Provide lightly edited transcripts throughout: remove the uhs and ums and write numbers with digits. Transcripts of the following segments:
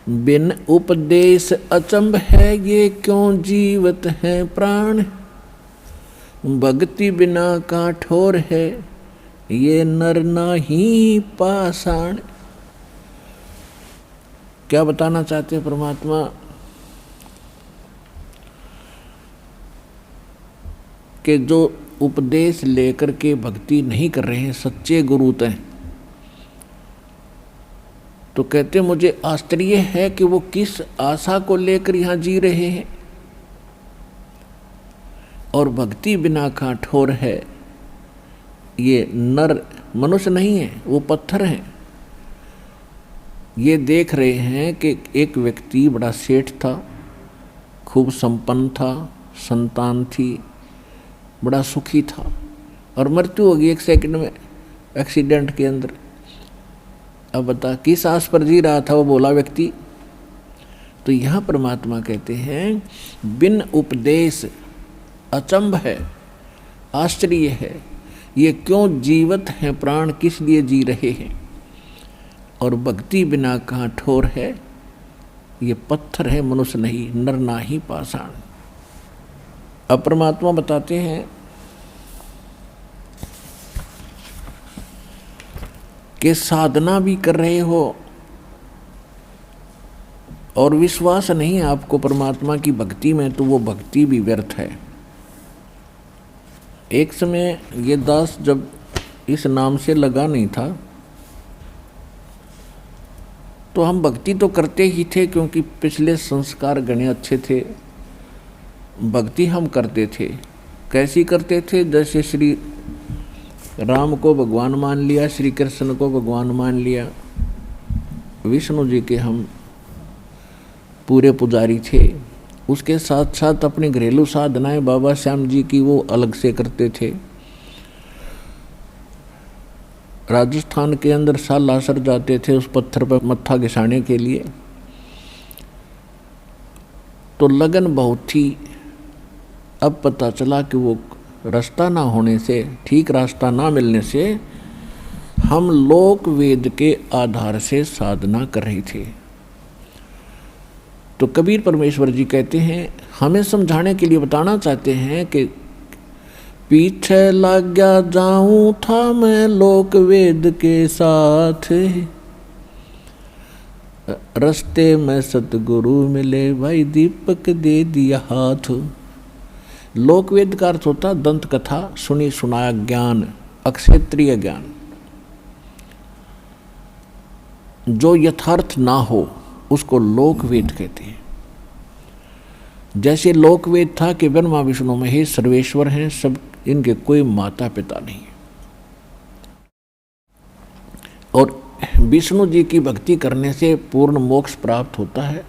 बिन उपदेश अचंभ है, ये क्यों जीवत है प्राण। भक्ति बिना काठोर है, ये नर नाही पाषाण। क्या बताना चाहते हैं परमात्मा कि जो उपदेश लेकर के भक्ति नहीं कर रहे हैं, सच्चे गुरु हैं, तो कहते मुझे आश्चर्य है कि वो किस आशा को लेकर यहाँ जी रहे हैं। और भक्ति बिना काठोर है, ये नर मनुष्य नहीं है, वो पत्थर हैं। ये देख रहे हैं कि एक व्यक्ति बड़ा सेठ था, खूब संपन्न था, संतान थी, बड़ा सुखी था, और मृत्यु हो गई 1 सेकंड में एक्सीडेंट के अंदर। अब बता किस आस पर जी रहा था वो बोला व्यक्ति। तो यहाँ परमात्मा कहते हैं बिन उपदेश अचंभ है, आश्चर्य है, ये क्यों जीवत हैं प्राण, किस लिए जी रहे हैं। और भक्ति बिना काठोर है, ये पत्थर है, मनुष्य नहीं, नर नाही पाषाण। अब परमात्मा बताते हैं कि साधना भी कर रहे हो और विश्वास नहीं है आपको परमात्मा की भक्ति में, तो वो भक्ति भी व्यर्थ है। एक समय ये दास जब इस नाम से लगा नहीं था, तो हम भक्ति तो करते ही थे, क्योंकि पिछले संस्कार गणे अच्छे थे, भक्ति हम करते थे। कैसी करते थे? जैसे श्री राम को भगवान मान लिया, श्री कृष्ण को भगवान मान लिया, विष्णु जी के हम पूरे पुजारी थे। उसके साथ साथ अपनी घरेलू साधनाएं बाबा श्याम जी की वो अलग से करते थे। राजस्थान के अंदर सालासर जाते थे उस पत्थर पर मत्था घिसाने के लिए, तो लगन बहुत थी। अब पता चला कि वो रास्ता ना होने से, ठीक रास्ता ना मिलने से हम लोक वेद के आधार से साधना कर रहे थे। तो कबीर परमेश्वर जी कहते हैं, हमें समझाने के लिए बताना चाहते हैं कि पीछे लग गया जाऊं था मैं लोक वेद के साथ, रास्ते में सतगुरु मिले भाई दीपक दे दिया हाथ। लोकवेद का अर्थ होता दंत कथा, सुनी सुनाया ज्ञान, अक्षेत्रीय ज्ञान। जो यथार्थ ना हो उसको लोकवेद कहते हैं। जैसे लोकवेद था कि ब्रह्मा विष्णु महेश सर्वेश्वर हैं, सब इनके कोई माता पिता नहीं है, और विष्णु जी की भक्ति करने से पूर्ण मोक्ष प्राप्त होता है।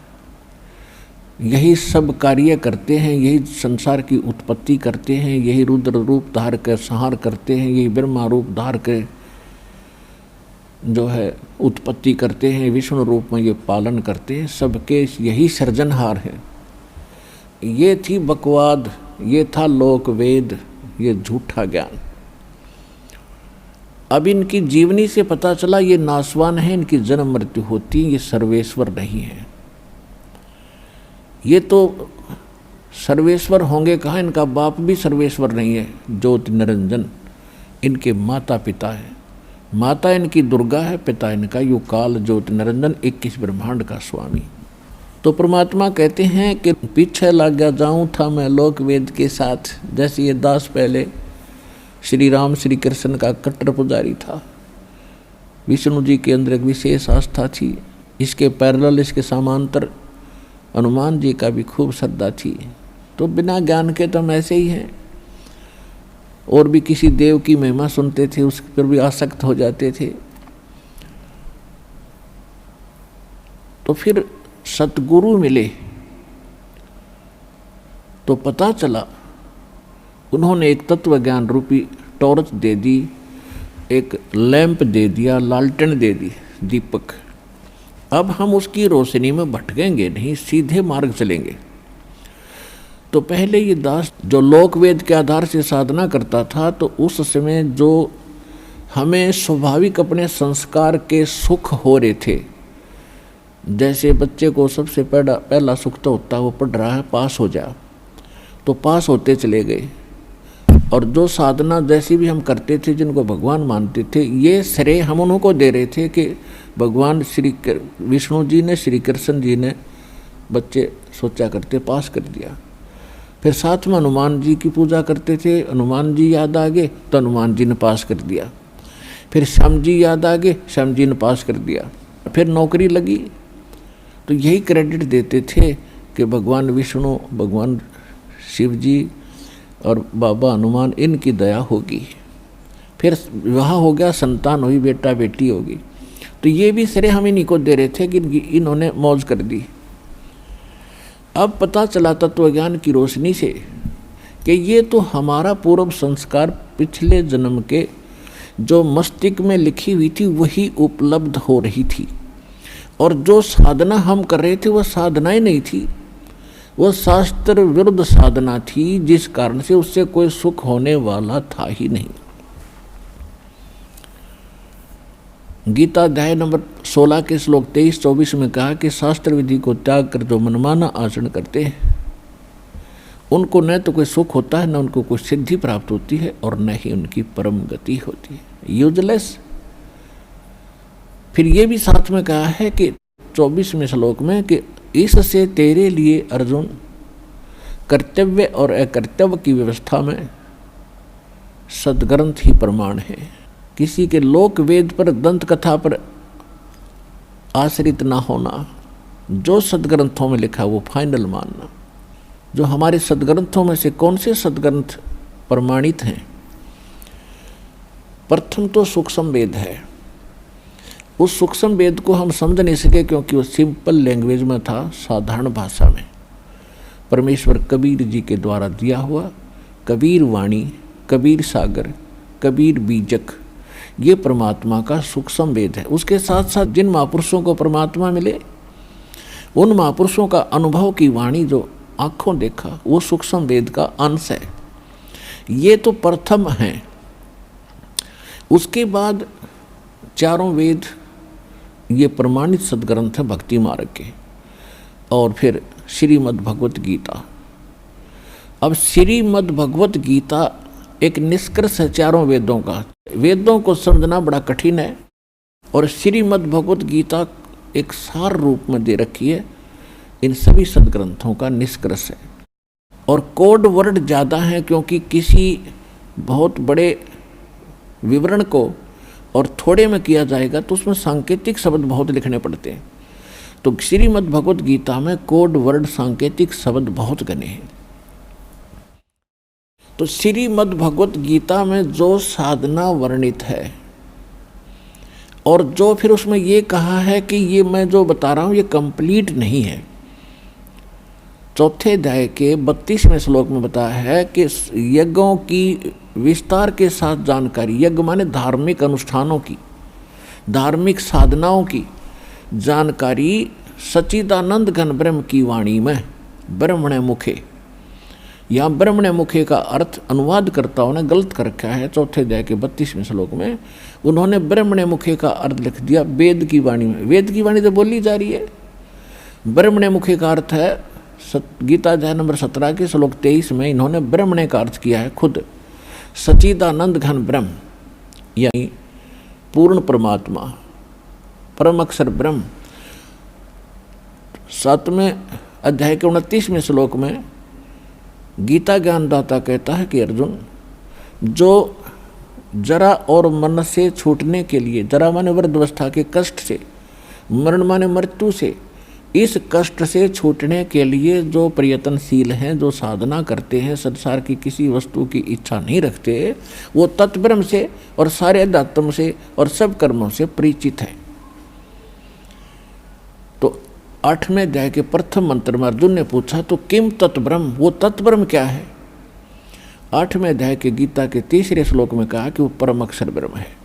यही सब कार्य करते हैं, यही संसार की उत्पत्ति करते हैं, यही रुद्र रूप धार कर संहार करते हैं, यही ब्रह्मा रूप धार कर जो है उत्पत्ति करते हैं, विष्णु रूप में ये पालन करते हैं। सबके यही सृजनहार है। ये थी बकवाद, ये था लोक वेद, ये झूठा ज्ञान। अब इनकी जीवनी से पता चला ये नासवान है, इनकी जन्म मृत्यु होती, ये सर्वेश्वर नहीं है। ये तो सर्वेश्वर होंगे कहाँ, इनका बाप भी सर्वेश्वर नहीं है, ज्योति निरंजन इनके माता पिता है। माता इनकी दुर्गा है, पिता इनका युकाल ज्योति निरंजन 21 ब्रह्मांड का स्वामी। तो परमात्मा कहते हैं कि पीछे लग गया जाऊं था मैं लोक वेद के साथ। जैसे ये दास पहले श्री राम श्री कृष्ण का कट्टर पुजारी था, विष्णु जी के अंदर एक विशेष आस्था थी, इसके पैरेलल, इसके समांतर हनुमान जी का भी खूब श्रद्धा थी। तो बिना ज्ञान के तो हम ऐसे ही हैं। और भी किसी देव की महिमा सुनते थे, उस पर भी आसक्त हो जाते थे। तो फिर सतगुरु मिले तो पता चला, उन्होंने एक तत्व ज्ञान रूपी टॉर्च दे दी, एक लैंप दे दिया, लालटेन दे दी, दीपक। अब हम उसकी रोशनी में भटकेंगे नहीं, सीधे मार्ग चलेंगे। तो पहले ये दास जो लोकवेद के आधार से साधना करता था, तो उस समय जो हमें स्वाभाविक अपने संस्कार के सुख हो रहे थे, जैसे बच्चे को सबसे पहला सुख तो होता है वो पढ़ रहा है, पास हो जा, तो पास होते चले गए। और जो साधना जैसी भी हम करते थे, जिनको भगवान मानते थे, ये श्रेय हम उन्हों को दे रहे थे कि भगवान श्री विष्णु जी ने, श्री कृष्ण जी ने बच्चे सोचा करते पास कर दिया। फिर साथ में हनुमान जी की पूजा करते थे, हनुमान जी याद आ गए तो हनुमान जी ने पास कर दिया। फिर श्याम जी याद आ गए, श्याम जी ने पास कर दिया। फिर नौकरी लगी तो यही क्रेडिट देते थे कि भगवान विष्णु, भगवान शिव जी और बाबा हनुमान, इनकी दया होगी। फिर विवाह हो गया, संतान हुई, बेटा बेटी होगी, तो ये भी श्रेय हम इन्हीं को दे रहे थे कि इन्होंने मौज कर दी। अब पता चला तत्वज्ञान की रोशनी से कि ये तो हमारा पूर्व संस्कार, पिछले जन्म के जो मस्तिष्क में लिखी हुई थी वही उपलब्ध हो रही थी। और जो साधना हम कर रहे थे वह साधना ही नहीं थी, वह शास्त्र विरुद्ध साधना थी, जिस कारण से उससे कोई सुख होने वाला था ही नहीं। गीता अध्याय नंबर 16 के श्लोक 23-24 में कहा कि शास्त्र विधि को त्याग कर जो मनमाना आचरण करते हैं उनको न तो कोई सुख होता है, न उनको कोई सिद्धि प्राप्त होती है, और न ही उनकी परम गति होती है, यूजलेस। फिर ये भी साथ में कहा है कि 24वें श्लोक में कि इससे तेरे लिए अर्जुन कर्तव्य और अकर्तव्य की व्यवस्था में सदग्रंथ ही प्रमाण है। किसी के लोक वेद पर, दंत कथा पर आश्रित ना होना, जो सदग्रंथों में लिखा वो फाइनल मानना। जो हमारे सदग्रंथों में से कौन से सदग्रंथ प्रमाणित हैं? प्रथम तो सूक्ष्म वेद है। उस सूक्ष्म वेद को हम समझ नहीं सके क्योंकि वो सिंपल लैंग्वेज में था, साधारण भाषा में, परमेश्वर कबीर जी के द्वारा दिया हुआ। कबीर वाणी, कबीर सागर, कबीर बीजक, ये परमात्मा का सूक्ष्म वेद है। उसके साथ साथ जिन महापुरुषों को परमात्मा मिले उन महापुरुषों का अनुभव की वाणी जो आंखों देखा वो सूक्ष्म वेद का अंश है। ये तो प्रथम है। उसके बाद चारों वेद ये प्रमाणित सदग्रंथ है भक्ति मार्ग के। और फिर श्रीमद् भगवत गीता। अब श्रीमद् भगवत गीता एक निष्कर्ष है चारों वेदों का। वेदों को समझना बड़ा कठिन है और श्रीमद् भगवत गीता एक सार रूप में दे रखी है, इन सभी सदग्रंथों का निष्कर्ष है। और कोड वर्ड ज़्यादा हैं क्योंकि किसी बहुत बड़े विवरण को और थोड़े में किया जाएगा तो उसमें सांकेतिक शब्द बहुत लिखने पड़ते हैं। तो श्रीमद् भगवत गीता में कोड वर्ड, सांकेतिक शब्द बहुत घने हैं। तो श्रीमद् भगवत गीता में जो साधना वर्णित है और जो फिर उसमें ये कहा है कि ये मैं जो बता रहा हूँ ये कंप्लीट नहीं है। चौथे अध्याय के 32वें श्लोक में बताया है कि यज्ञों की विस्तार के साथ जानकारी, यज्ञ माने धार्मिक अनुष्ठानों की, धार्मिक साधनाओं की जानकारी सच्चिदानंद घन ब्रह्म की वाणी में ब्रह्मणे मुखे। यहाँ ब्रह्मणे मुखे का अर्थ अनुवादकर्ताओं ने गलत कर रखा है। चौथे अध्याय के 32वें श्लोक में उन्होंने ब्रह्मणे मुखे का अर्थ लिख दिया वेद की वाणी में। वेद की वाणी तो बोली जा रही है, ब्रह्मणे मुखे का अर्थ है गीता अध्याय नंबर 17 के श्लोक 23 में इन्होंने ब्रह्मणे का अर्थ किया है खुद सच्चिदानंद घन ब्रह्म, यानी पूर्ण परमात्मा, परम अक्षर ब्रह्म। 7वें अध्याय के 29वें श्लोक में गीता ज्ञानदाता कहता है कि अर्जुन, जो जरा और मन से छूटने के लिए, जरा माने वृद्धावस्था के कष्ट से, मरण माने मृत्यु से, इस कष्ट से छूटने के लिए जो प्रयत्नशील हैं, जो साधना करते हैं, संसार की किसी वस्तु की इच्छा नहीं रखते, वो तत्ब्रह्म से और सारे अध्यात्म से और सब कर्मों से परिचित है। तो 8वें अध्याय के प्रथम मंत्र में अर्जुन ने पूछा तो किम तत्ब्रह्म, वो तत्ब्रह्म क्या है? 8वें अध्याय के गीता के 3रे श्लोक में कहा कि वो परम अक्षर ब्रह्म है।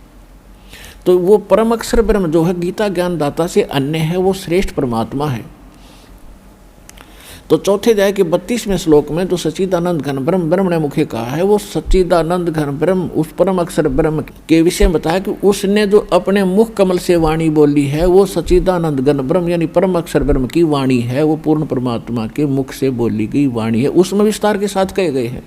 तो वो परम अक्षर ब्रह्म जो है गीता ज्ञानदाता से अन्य है, वो श्रेष्ठ परमात्मा है। तो चौथे अध्याय के 32वें श्लोक में जो सच्चिदानंद घन ब्रह्म ब्रह्म ने मुखे कहा है, वो सच्चिदानंद घन ब्रह्म उस परम अक्षर ब्रह्म के विषय में बताया कि उसने जो अपने मुख कमल से वाणी बोली है वो सच्चिदानंद घन ब्रह्म यानी परम अक्षर ब्रह्म की वाणी है, वो पूर्ण परमात्मा के मुख से बोली गई वाणी है, उसमें विस्तार के साथ कहे गए हैं।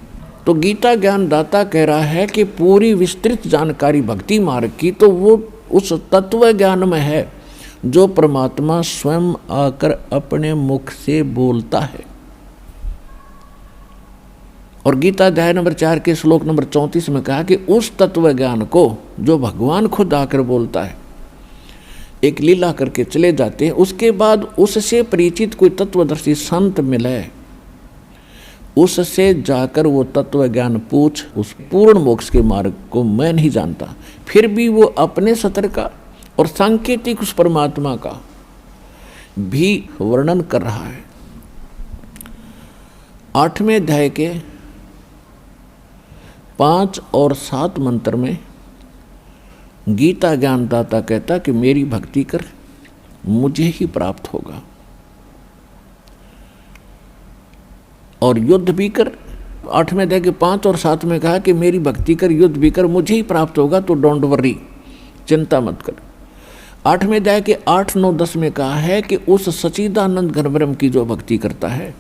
तो गीता ज्ञान दाता कह रहा है कि पूरी विस्तृत जानकारी भक्ति मार्ग की तो वो उस तत्व ज्ञान में है जो परमात्मा स्वयं आकर अपने मुख से बोलता है। और गीता अध्याय नंबर 4 के श्लोक नंबर 34 में कहा कि उस तत्व ज्ञान को जो भगवान खुद आकर बोलता है, एक लीला करके चले जाते हैं, उसके बाद उससे परिचित कोई तत्वदर्शी संत मिले, उससे जाकर वो तत्व ज्ञान पूछ, उस पूर्ण मोक्ष के मार्ग को मैं नहीं जानता, फिर भी वो अपने सतर का और सांकेतिक उस परमात्मा का भी वर्णन कर रहा है। 8वें अध्याय के 5 और 7 मंत्र में गीता ज्ञानदाता कहता कि मेरी भक्ति कर, मुझे ही प्राप्त होगा, और युद्ध भी कर। 8वें अध्याय के 5 और 7 में कहा कि मेरी भक्ति कर, युद्ध भी कर, मुझे ही प्राप्त होगा, तो डोंट वरी, चिंता मत कर। 8वें अध्याय के 8, 9, 10 में कहा है कि उस सच्चिदानंद घन ब्रह्म की जो भक्ति करता है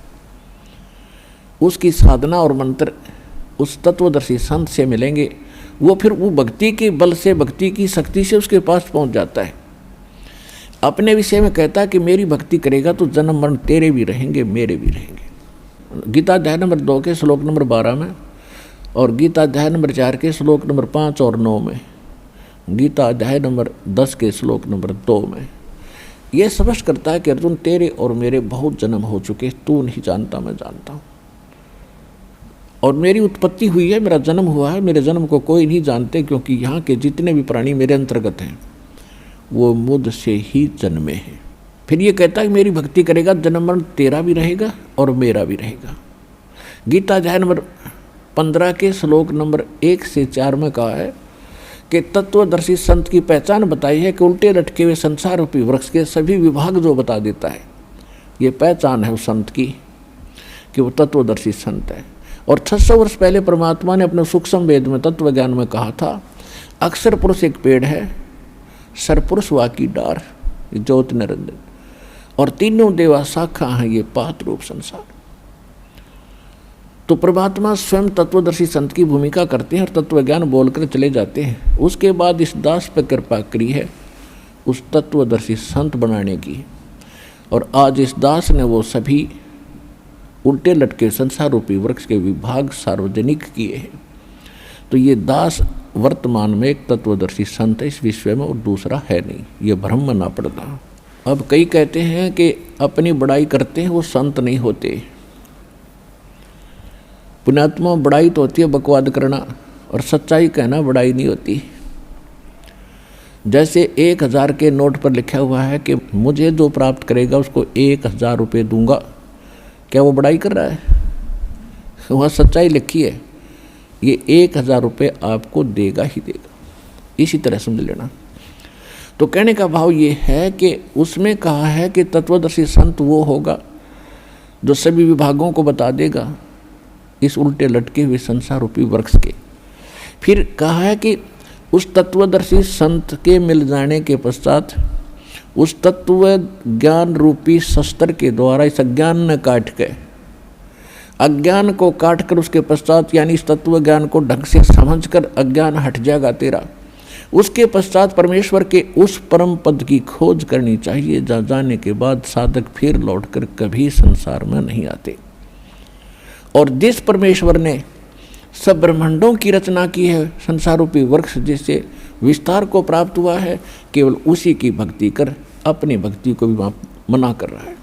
उसकी साधना और मंत्र उस तत्वदर्शी संत से मिलेंगे, वो फिर वो भक्ति के बल से, भक्ति की शक्ति से उसके पास पहुंच जाता है। अपने विषय में कहता है कि मेरी भक्ति करेगा तो जन्म मरण तेरे भी रहेंगे, मेरे भी रहेंगे। गीता अध्याय नंबर 2 के श्लोक नंबर 12 में और गीता अध्याय नंबर 4 के श्लोक नंबर 5 और 9 में, गीता अध्याय नंबर 10 के श्लोक नंबर 2 में यह स्पष्ट करता है कि अर्जुन तेरे और मेरे बहुत जन्म हो चुके, तू नहीं जानता, मैं जानता हूँ, और मेरी उत्पत्ति हुई है, मेरा जन्म हुआ है, मेरे जन्म को कोई नहीं जानते, क्योंकि यहाँ के जितने भी प्राणी मेरे अंतर्गत हैं वो मुझसे ही जन्मे हैं। फिर ये कहता है कि मेरी भक्ति करेगा, जन्म मरण तेरा भी रहेगा और मेरा भी रहेगा। गीता अध्याय नंबर 15 के श्लोक नंबर 1 से 4 में कहा है कि तत्वदर्शी संत की पहचान बताई है कि उल्टे लटके हुए संसार रूपी वृक्ष के सभी विभाग जो बता देता है, ये पहचान है उस संत की कि वो तत्वदर्शी संत है। और 600 वर्ष पहले परमात्मा ने अपने सूक्ष्म वेद में तत्व ज्ञान में कहा था, अक्षर पुरुष एक पेड़ है, सरपुरुष वाकी डार, ज्योति निरंजन, और तीनों देवा शाखा हैं, ये पात रूप संसार। तो परमात्मा स्वयं तत्वदर्शी संत की भूमिका करते हैं और तत्व ज्ञान बोलकर चले जाते हैं। उसके बाद इस दास पर कृपा करी है उस तत्वदर्शी संत बनाने की, और आज इस दास ने वो सभी उल्टे लटके संसार रूपी वृक्ष के विभाग सार्वजनिक किए हैं। तो ये दास वर्तमान में एक तत्वदर्शी संत है इस विश्व में, और दूसरा है नहीं, ये भ्रम मानना पड़ता। अब कई कहते हैं कि अपनी बड़ाई करते हैं वो संत नहीं होते। पुण्यात्मा बड़ाई तो होती है बकवाद करना, और सच्चाई कहना बड़ाई नहीं होती। जैसे 1000 के नोट पर लिखा हुआ है कि मुझे जो प्राप्त करेगा उसको 1000 रुपये दूंगा, क्या वो बड़ाई कर रहा है? वहाँ सच्चाई लिखी है, ये 1000 रुपये आपको देगा ही देगा, इसी तरह समझ लेना। तो कहने का भाव ये है कि उसमें कहा है कि तत्वदर्शी संत वो होगा जो सभी विभागों को बता देगा इस उल्टे लटके हुए संसार रूपी वृक्ष के। फिर कहा है कि उस तत्वदर्शी संत के मिल जाने के पश्चात उस तत्व ज्ञान रूपी शस्त्र के द्वारा इस अज्ञान ने काट के, अज्ञान को काट कर उसके पश्चात यानी इस तत्व ज्ञान को ढंग से समझकर अज्ञान हट जाएगा तेरा। उसके पश्चात परमेश्वर के उस परम पद की खोज करनी चाहिए जहाँ जाने के बाद साधक फिर लौटकर कभी संसार में नहीं आते। और जिस परमेश्वर ने सब ब्रह्मांडों की रचना की है, संसार रूपी वृक्ष जिससे विस्तार को प्राप्त हुआ है, केवल उसी की भक्ति कर, अपनी भक्ति को भी मना कर रहा है।